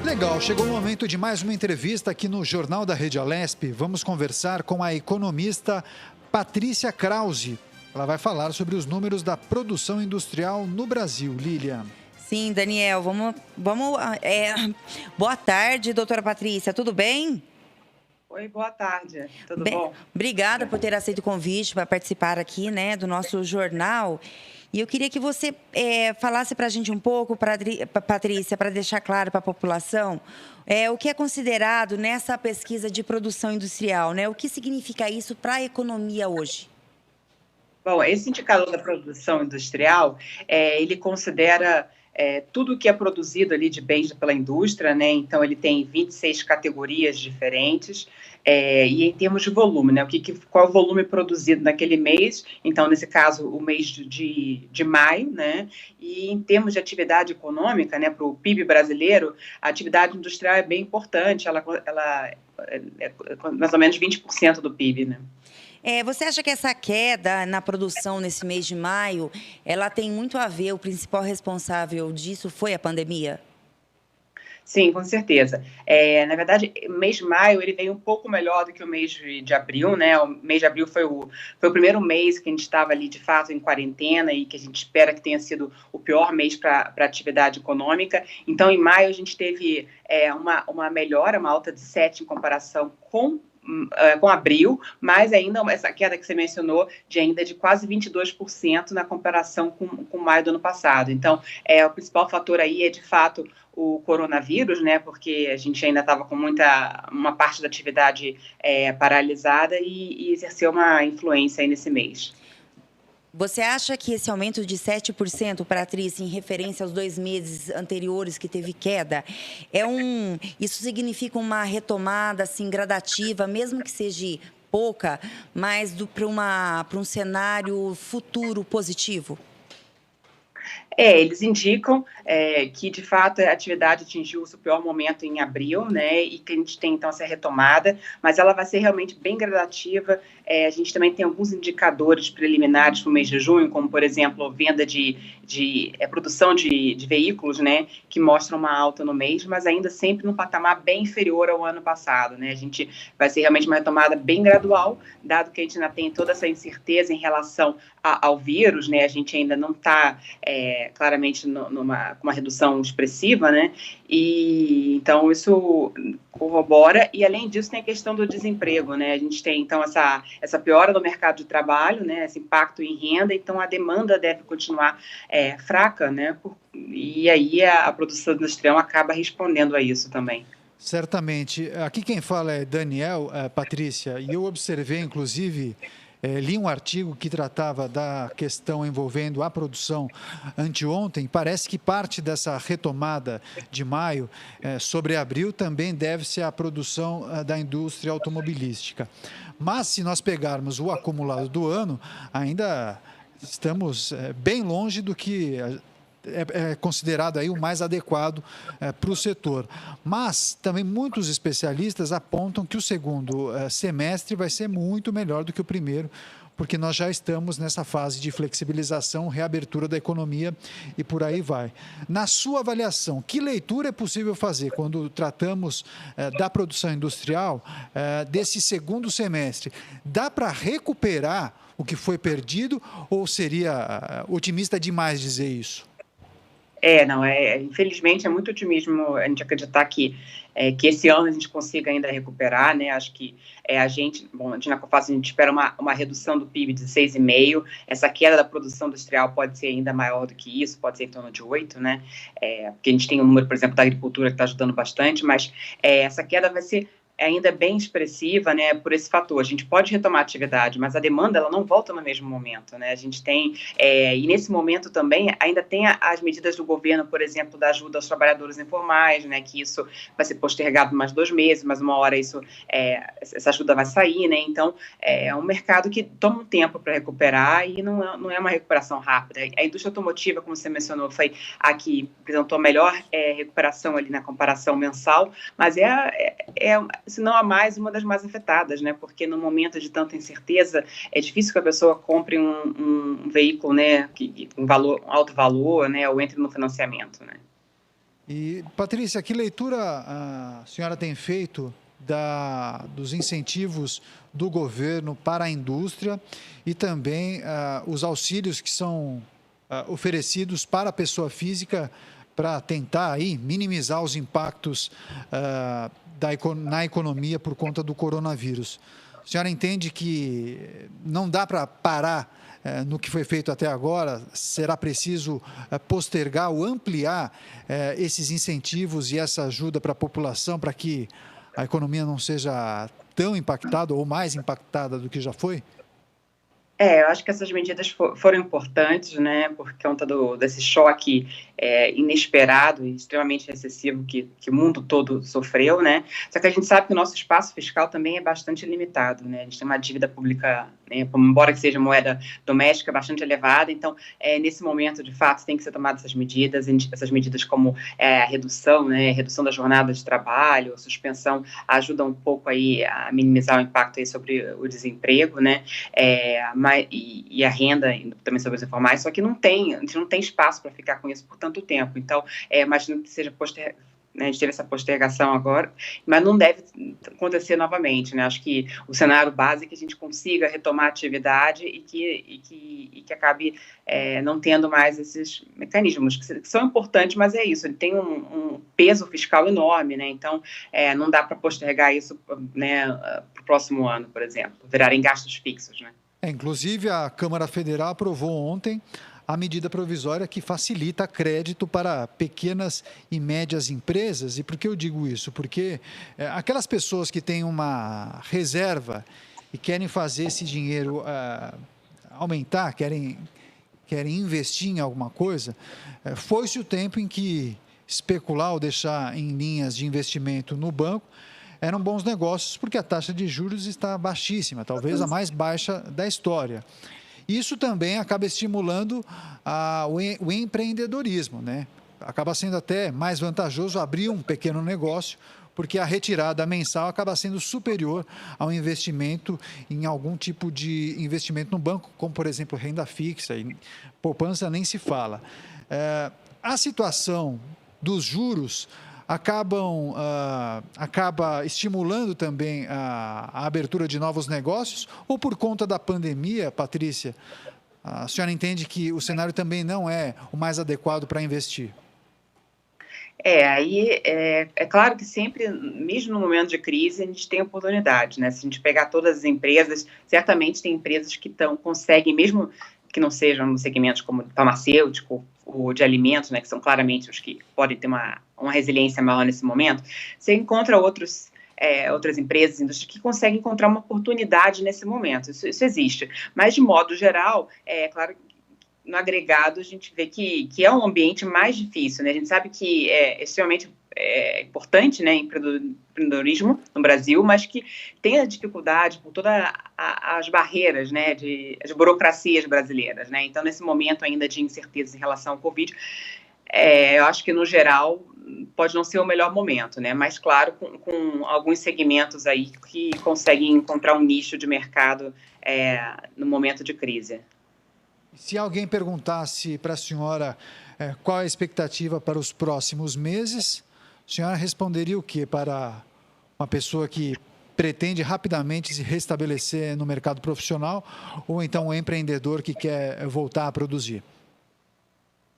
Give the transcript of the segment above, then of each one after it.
Legal, chegou o momento de mais uma entrevista aqui no Jornal da Rede Alesp. Vamos conversar com a economista Patrícia Krause. Ela vai falar sobre os números da produção industrial no Brasil. Lilian. Sim, Daniel, boa tarde, doutora Patrícia, tudo bem? Oi, boa tarde. Tudo Bem, bom? obrigada por ter aceito o convite para participar aqui, do nosso jornal. E eu queria que você falasse para a gente um pouco, Patrícia, para deixar claro para a população, o que é considerado nessa pesquisa de produção industrial, né? O que significa isso para a economia hoje? Bom, esse indicador da produção industrial, ele considera tudo que é produzido ali de bens pela indústria, né? Então, ele tem 26 categorias diferentes, e em termos de volume, né? Qual é o volume produzido naquele mês? Então, nesse caso, o mês de maio, né? E em termos de atividade econômica, né? Para o PIB brasileiro, a atividade industrial é bem importante, ela é mais ou menos 20% do PIB, né? Você acha que essa queda na produção nesse mês de maio, ela tem muito a ver, o principal responsável disso foi a pandemia? Sim, com certeza. Na verdade, o mês de maio ele veio um pouco melhor do que o mês de abril, né? O mês de abril foi o primeiro mês que a gente estava ali, de fato, em quarentena e que a gente espera que tenha sido o pior mês para a atividade econômica. Então, em maio, a gente teve uma melhora, uma alta de 7 em comparação com abril, mas ainda essa queda que você mencionou de quase 22% na comparação com maio do ano passado. Então, o principal fator aí é, de fato, o coronavírus, né, porque a gente ainda estava com uma parte da atividade paralisada e exerceu uma influência aí nesse mês. Você acha que esse aumento de 7%, Patrícia, em referência aos 2 meses anteriores que teve queda, isso significa uma retomada assim, gradativa, mesmo que seja pouca, mas para um cenário futuro positivo? Eles indicam que, de fato, a atividade atingiu o seu pior momento em abril, né, e que a gente tem, então, essa retomada, mas ela vai ser realmente bem gradativa. A gente também tem alguns indicadores preliminares para o mês de junho, como, por exemplo, venda de produção de veículos, né, que mostram uma alta no mês, mas ainda sempre num patamar bem inferior ao ano passado, né. A gente vai ser realmente uma retomada bem gradual, dado que a gente ainda tem toda essa incerteza em relação ao vírus, né, a gente ainda não está claramente com uma redução expressiva, né? E então isso corrobora, e além disso tem a questão do desemprego, né? A gente tem então essa piora no mercado de trabalho, né? Esse impacto em renda, então a demanda deve continuar fraca, né? E aí a produção industrial acaba respondendo a isso também. Certamente. Aqui quem fala é Daniel, Patrícia, e eu observei, inclusive, li um artigo que tratava da questão envolvendo a produção anteontem. Parece que parte dessa retomada de maio sobre abril também deve-se à produção da indústria automobilística. Mas, se nós pegarmos o acumulado do ano, ainda estamos bem longe do que é considerado aí o mais adequado para o setor. Mas também muitos especialistas apontam que o segundo semestre vai ser muito melhor do que o primeiro, porque nós já estamos nessa fase de flexibilização, reabertura da economia e por aí vai. Na sua avaliação, que leitura é possível fazer quando tratamos da produção industrial desse segundo semestre? Dá para recuperar o que foi perdido ou seria otimista demais dizer isso? Não, infelizmente é muito otimismo a gente acreditar que esse ano a gente consiga ainda recuperar, né? Acho que na Cofaz a gente espera uma redução do PIB de 6,5%, essa queda da produção industrial pode ser ainda maior do que isso, pode ser em torno de 8%, né? Porque a gente tem um número, por exemplo, da agricultura que está ajudando bastante, mas essa queda vai ser ainda bem expressiva, né, por esse fator. A gente pode retomar a atividade, mas a demanda ela não volta no mesmo momento, né? A gente tem, e nesse momento também ainda tem as medidas do governo, por exemplo, da ajuda aos trabalhadores informais, né, que isso vai ser postergado mais 2 meses, mas uma hora essa ajuda vai sair, né? Então, é um mercado que toma um tempo para recuperar e não é uma recuperação rápida. A indústria automotiva, como você mencionou, foi a que apresentou a melhor recuperação ali na comparação mensal, mas se não a mais, uma das mais afetadas, né? Porque no momento de tanta incerteza, é difícil que a pessoa compre um veículo, né, com um alto valor, né, ou entre no financiamento, né? E, Patrícia, que leitura a senhora tem feito dos incentivos do governo para a indústria e também os auxílios que são oferecidos para a pessoa física para tentar aí minimizar os impactos na economia por conta do coronavírus? A senhora entende que não dá para parar no que foi feito até agora? Será preciso postergar ou ampliar esses incentivos e essa ajuda para a população para que a economia não seja tão impactada ou mais impactada do que já foi? Eu acho que essas medidas foram importantes, né, por conta desse choque inesperado e extremamente excessivo que o mundo todo sofreu, né, só que a gente sabe que o nosso espaço fiscal também é bastante limitado, né, a gente tem uma dívida pública, né, embora que seja moeda doméstica, bastante elevada, então, nesse momento, de fato, tem que ser tomadas essas medidas como a redução, né, redução da jornada de trabalho, suspensão, ajuda um pouco aí a minimizar o impacto aí sobre o desemprego, né, e a renda também sobre os informais, só que a gente não tem espaço para ficar com isso por tanto tempo. Então, imagino que seja né, a gente teve essa postergação agora, mas não deve acontecer novamente, né? Acho que o cenário base é que a gente consiga retomar a atividade e que acabe não tendo mais esses mecanismos que são importantes, mas é isso, ele tem um peso fiscal enorme, né? Então, não dá para postergar isso, né, para o próximo ano, por exemplo, virarem gastos fixos, né? Inclusive, a Câmara Federal aprovou ontem a medida provisória que facilita crédito para pequenas e médias empresas. E por que eu digo isso? Porque aquelas pessoas que têm uma reserva e querem fazer esse dinheiro aumentar, querem investir em alguma coisa, foi-se o tempo em que especular ou deixar em linhas de investimento no banco eram bons negócios, porque a taxa de juros está baixíssima, talvez a mais baixa da história. Isso também acaba estimulando o empreendedorismo, né? Acaba sendo até mais vantajoso abrir um pequeno negócio, porque a retirada mensal acaba sendo superior ao investimento em algum tipo de investimento no banco, como, por exemplo, renda fixa, e poupança nem se fala. A situação dos juros acaba estimulando também a abertura de novos negócios, ou por conta da pandemia, Patrícia, a senhora entende que o cenário também não é o mais adequado para investir? Aí é claro que sempre, mesmo no momento de crise, a gente tem oportunidade, né? Se a gente pegar todas as empresas, certamente tem empresas que conseguem, mesmo que não sejam no segmentos como farmacêutico ou de alimentos, né, que são claramente os que podem ter uma resiliência maior nesse momento, você encontra outras empresas, indústrias que conseguem encontrar uma oportunidade nesse momento. Isso existe. Mas, de modo geral, claro que no agregado a gente vê que é um ambiente mais difícil, né? A gente sabe que é extremamente importante, né, empreendedorismo no Brasil, mas que tem a dificuldade por todas as barreiras, né, as burocracias brasileiras, né? Então, nesse momento ainda de incerteza em relação ao Covid, eu acho que, no geral, pode não ser o melhor momento, né? Mas, claro, com alguns segmentos aí que conseguem encontrar um nicho de mercado no momento de crise. Se alguém perguntasse para a senhora qual a expectativa para os próximos meses, a senhora responderia o quê para uma pessoa que pretende rapidamente se restabelecer no mercado profissional ou então um empreendedor que quer voltar a produzir?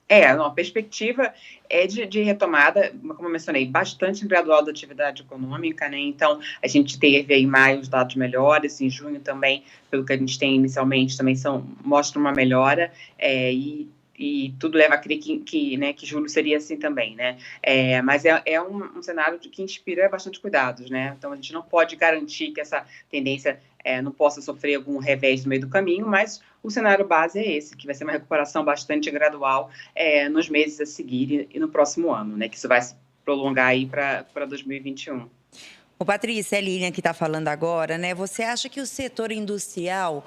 A perspectiva é de retomada, como eu mencionei, bastante gradual da atividade econômica, né? Então, a gente teve aí em maio os dados melhores, em junho também, pelo que a gente tem inicialmente, também mostra uma melhora, e tudo leva a crer que julho seria assim também, né? Mas é um cenário que inspira bastante cuidados, né? Então, a gente não pode garantir que essa tendência não possa sofrer algum revés no meio do caminho, mas o cenário base é esse, que vai ser uma recuperação bastante gradual nos meses a seguir e no próximo ano, né? Que isso vai se prolongar aí para 2021. Ô, Patrícia, é a Lilian que está falando agora, né? Você acha que o setor industrial,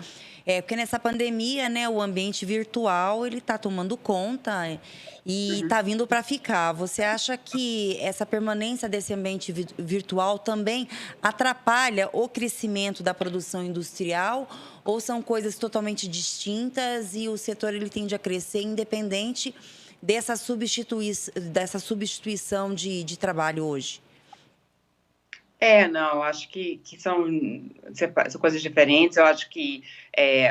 porque nessa pandemia, né, o ambiente virtual ele está tomando conta e está vindo para ficar. Você acha que essa permanência desse ambiente virtual também atrapalha o crescimento da produção industrial, ou são coisas totalmente distintas e o setor ele tende a crescer independente dessa substituição de trabalho hoje? Não, acho que são coisas diferentes. Eu acho que,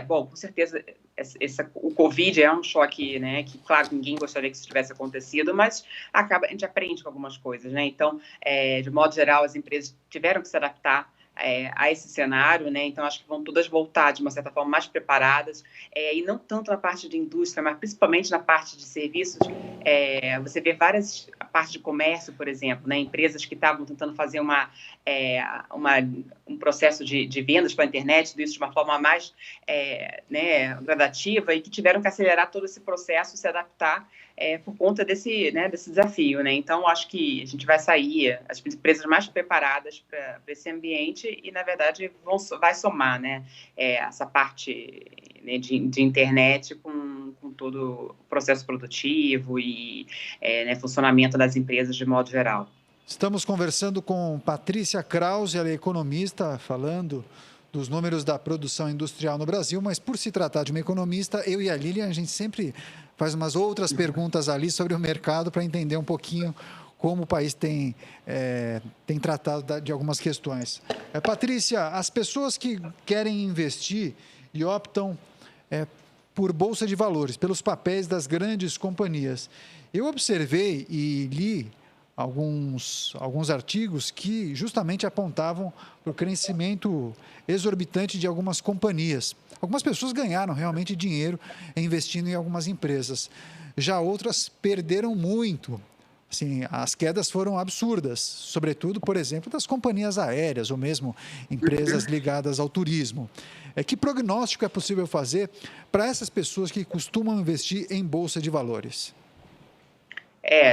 bom, com certeza, o Covid é um choque, né? Que, claro, ninguém gostaria que isso tivesse acontecido, mas a gente aprende com algumas coisas, né? Então, de modo geral, as empresas tiveram que se adaptar a esse cenário, né? Então, acho que vão todas voltar, de uma certa forma, mais preparadas, e não tanto na parte de indústria, mas principalmente na parte de serviços. Você vê várias, a parte de comércio, por exemplo, né? Empresas que estavam tentando fazer um processo de vendas para a internet, tudo isso de uma forma mais né, gradativa, e que tiveram que acelerar todo esse processo, se adaptar por conta desse desafio, né? Então, acho que a gente vai sair, as empresas mais preparadas para esse ambiente e, na verdade, vai somar, né, essa parte, né, de internet com todo o processo produtivo e né, funcionamento das empresas de modo geral. Estamos conversando com Patrícia Krause, ela é economista, falando dos números da produção industrial no Brasil, mas por se tratar de uma economista, eu e a Lilian, a gente sempre faz umas outras perguntas ali sobre o mercado para entender um pouquinho como o país tem tratado de algumas questões. Patrícia, as pessoas que querem investir e optam por bolsa de valores, pelos papéis das grandes companhias, eu observei e li alguns artigos que justamente apontavam para o crescimento exorbitante de algumas companhias. Algumas pessoas ganharam realmente dinheiro investindo em algumas empresas. Já outras perderam muito. Assim, as quedas foram absurdas, sobretudo, por exemplo, das companhias aéreas ou mesmo empresas ligadas ao turismo. Que prognóstico é possível fazer para essas pessoas que costumam investir em bolsa de valores?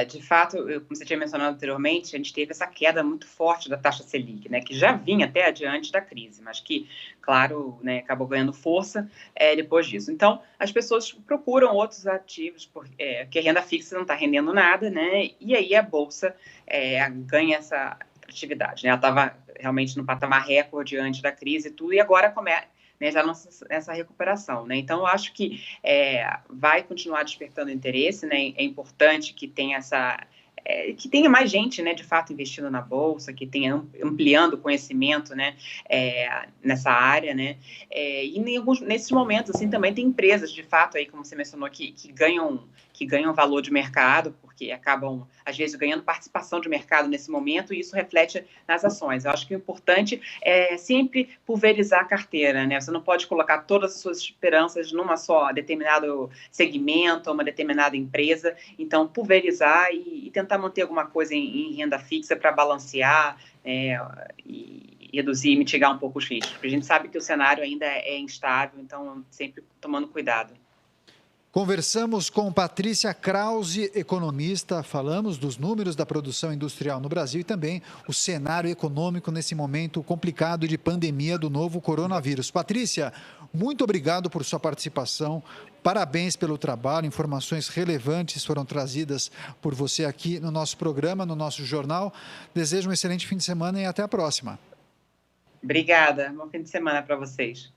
De fato, como você tinha mencionado anteriormente, a gente teve essa queda muito forte da taxa Selic, né, que já vinha até adiante da crise, mas que, claro, né, acabou ganhando força depois disso. Então, as pessoas procuram outros ativos, porque a renda fixa não está rendendo nada, né, e aí a Bolsa ganha essa atividade, né, ela estava realmente no patamar recorde antes da crise e tudo, e agora começa, né, já nessa recuperação, né? Então, eu acho que vai continuar despertando interesse, né? É importante que tenha que tenha mais gente, né, de fato, investindo na bolsa, que tenha ampliando o conhecimento, né, nessa área, né? E nesses momentos, assim, também tem empresas, de fato, aí, como você mencionou, que ganham valor de mercado, porque acabam, às vezes, ganhando participação de mercado nesse momento, e isso reflete nas ações. Eu acho que o importante é sempre pulverizar a carteira, né? Você não pode colocar todas as suas esperanças numa só determinado segmento, uma determinada empresa. Então, pulverizar e tentar manter alguma coisa em renda fixa para balancear e reduzir e mitigar um pouco os riscos. Porque a gente sabe que o cenário ainda é instável, então sempre tomando cuidado. Conversamos com Patrícia Krause, economista, falamos dos números da produção industrial no Brasil e também o cenário econômico nesse momento complicado de pandemia do novo coronavírus. Patrícia, muito obrigado por sua participação, parabéns pelo trabalho, informações relevantes foram trazidas por você aqui no nosso programa, no nosso jornal. Desejo um excelente fim de semana e até a próxima. Obrigada, bom fim de semana para vocês.